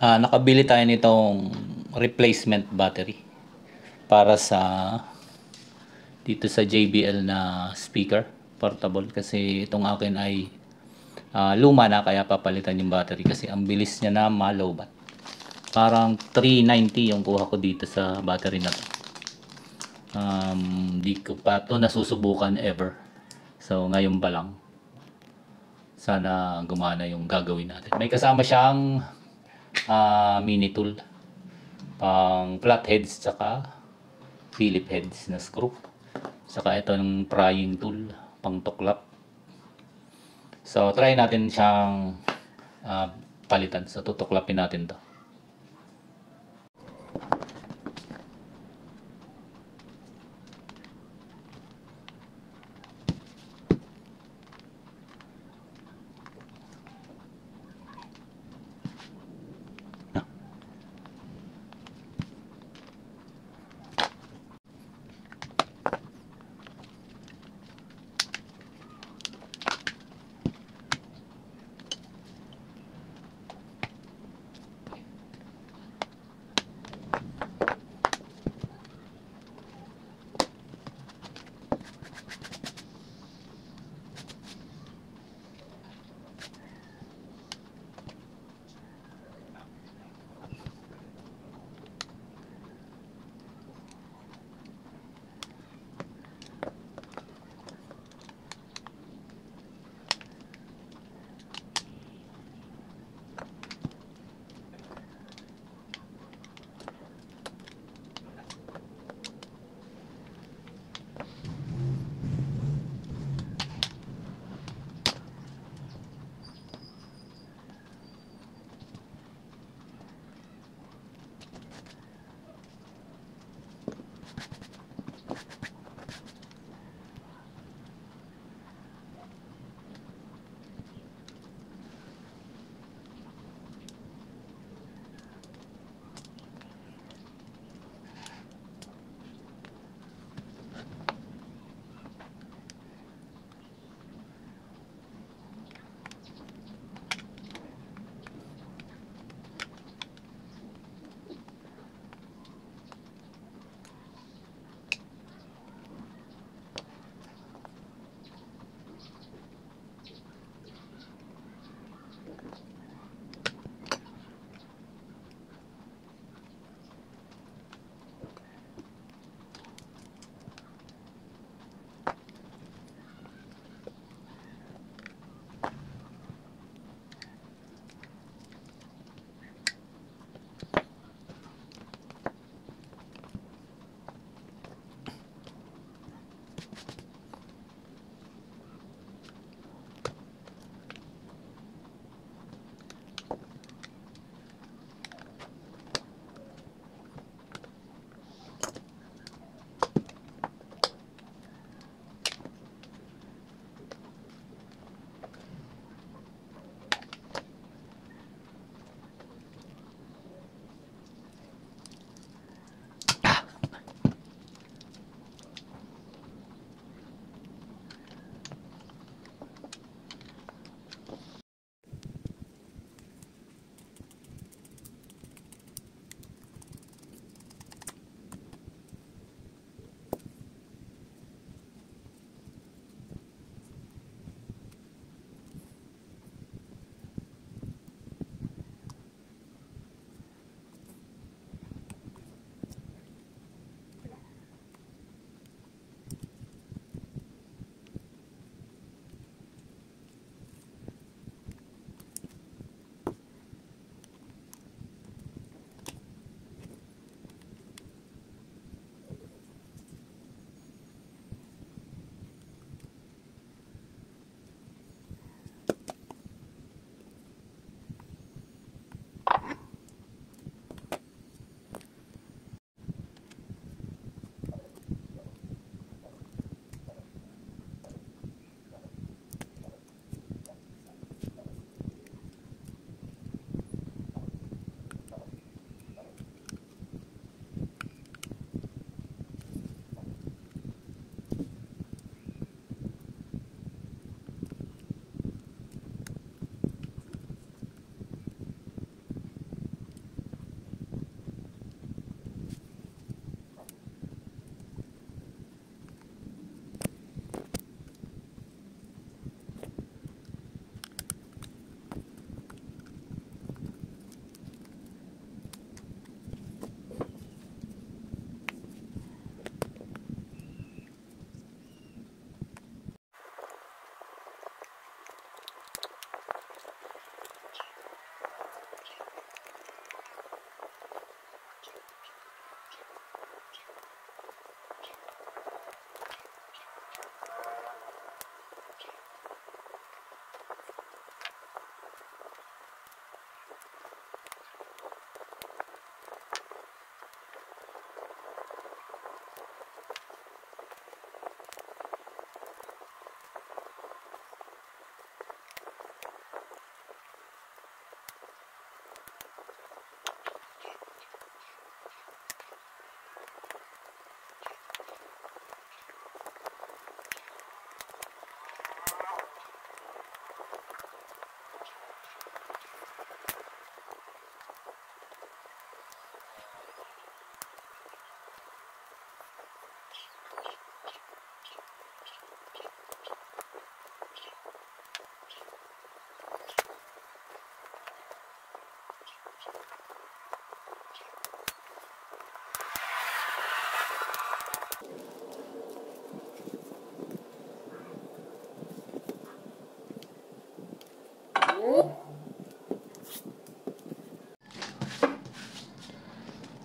Nakabili tayo nitong replacement battery para sa dito sa JBL na speaker portable, kasi itong akin ay luma na, kaya papalitan yung battery kasi ang bilis niya na malowbat. Parang 390 yung kuha ko dito sa battery na to. Di ko pa to nasusubukan ever, so ngayon pa lang. Sana gumana yung gagawin natin. May kasama siyang mini tool, pang flat heads tsaka Philip heads na screw, saka ito ng prying tool pang tuklap. So try natin siyang palitan. So tutuklapin natin to.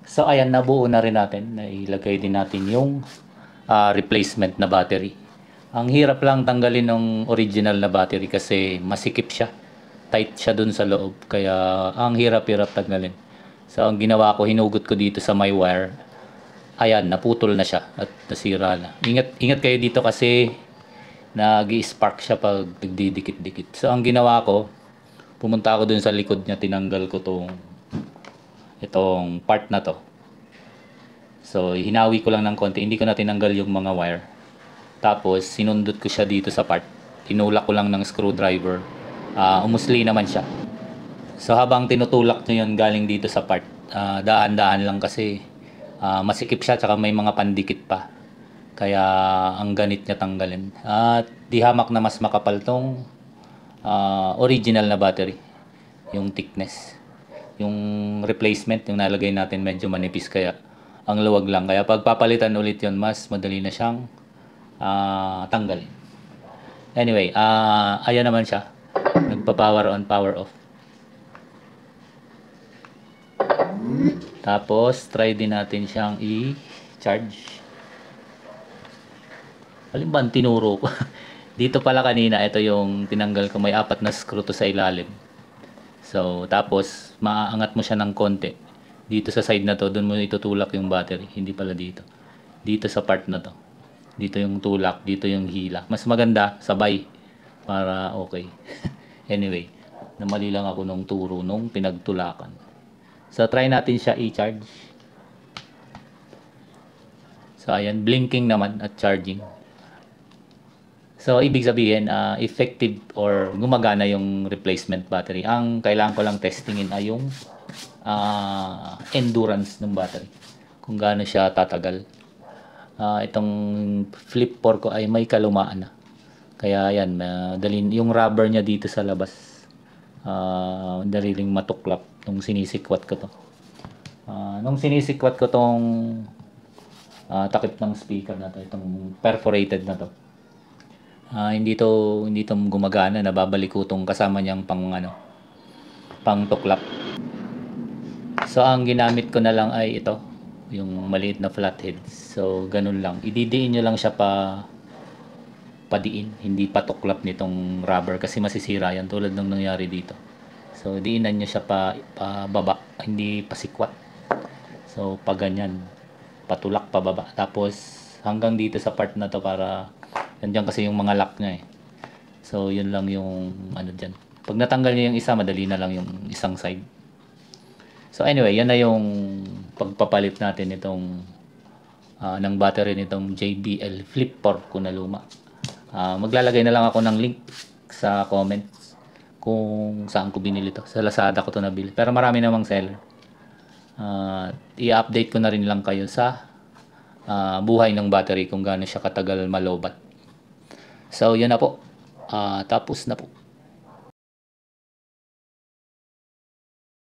So ayan, nabuo na rin natin. Nailagay din natin yung replacement na battery. Ang hirap lang tanggalin ng original na battery kasi masikip siya. Tight siya dun sa loob. Kaya ang hirap-hirap tanggalin. So ang ginawa ko, hinugot ko dito sa my wire. Ayan, naputol na siya at nasira na. Ingat kayo dito kasi nag-i-spark siya pag nagdidikit-dikit. So ang ginawa ko, pumunta ako dun sa likod niya, tinanggal ko itong part na to. So hinawi ko lang ng konti, hindi ko na tinanggal yung mga wire. Tapos sinundot ko siya dito sa part. Tinulak ko lang ng screwdriver. Umusli naman siya. So habang tinutulak nyo yun galing dito sa part, daan-daan lang kasi masikip siya tsaka may mga pandikit pa. Kaya ang ganit niya tanggalin. At di hamak na mas makapal tong original na battery. Yung thickness. Yung replacement, yung nalagay natin medyo manipis kaya ang luwag lang. Kaya pag papalitan ulit yun, mas madali na siyang tanggalin. Anyway, ayan naman siya. Nagpa-power on, power off. Tapos, try din natin siyang i-charge. Alin ba ang tinuro ko? Dito pala kanina, ito yung tinanggal ko. May 4 na screw to sa ilalim. So, tapos, maaangat mo siya ng konti. Dito sa side na to, doon mo itutulak yung battery. Hindi pala dito. Dito sa part na to. Dito yung tulak, dito yung hila. Mas maganda, sabay. Para okay. Anyway, namali lang ako nung turo nung pinagtulakan. So, try natin siya i-charge. So, ayan, blinking naman at charging. So, ibig sabihin, effective or gumagana yung replacement battery. Ang kailangan ko lang testingin ay yung endurance ng battery. Kung gaano siya tatagal. Itong flip 4 ko ay may kalumaan na. Kaya yan, yung rubber niya dito sa labas. Dali ring matuklap nung sinisikwat ko to. Nung sinisikwat ko tong takip ng speaker na to, itong perforated na to. Hindi to gumagana, nababalik ko tong kasama niyang pang tuklap. So ang ginamit ko na lang ay ito, yung maliit na flathead. So ganun lang, ididiin nyo lang siya padiin, hindi patuklap nitong rubber kasi masisira yan tulad ng nangyari dito. So diinan nyo siya pa baba, hindi pasikwat. So pag ganyan, patulak pa baba. Tapos hanggang dito sa part na to para nandiyan kasi yung mga lock niya eh. So yun lang yung dyan. Pag natanggal niyo yung isa, madali na lang yung isang side. So anyway, yan na yung pagpapalit natin itong ng battery nitong JBL Flip 4 ko na luma. Maglalagay na lang ako ng link sa comments kung saan ko binili to. Sa Lazada ko to nabili. Pero marami namang seller. I-update ko na rin lang kayo sa buhay ng battery kung gaano siya katagal malobat. So yun na po. Tapos na po.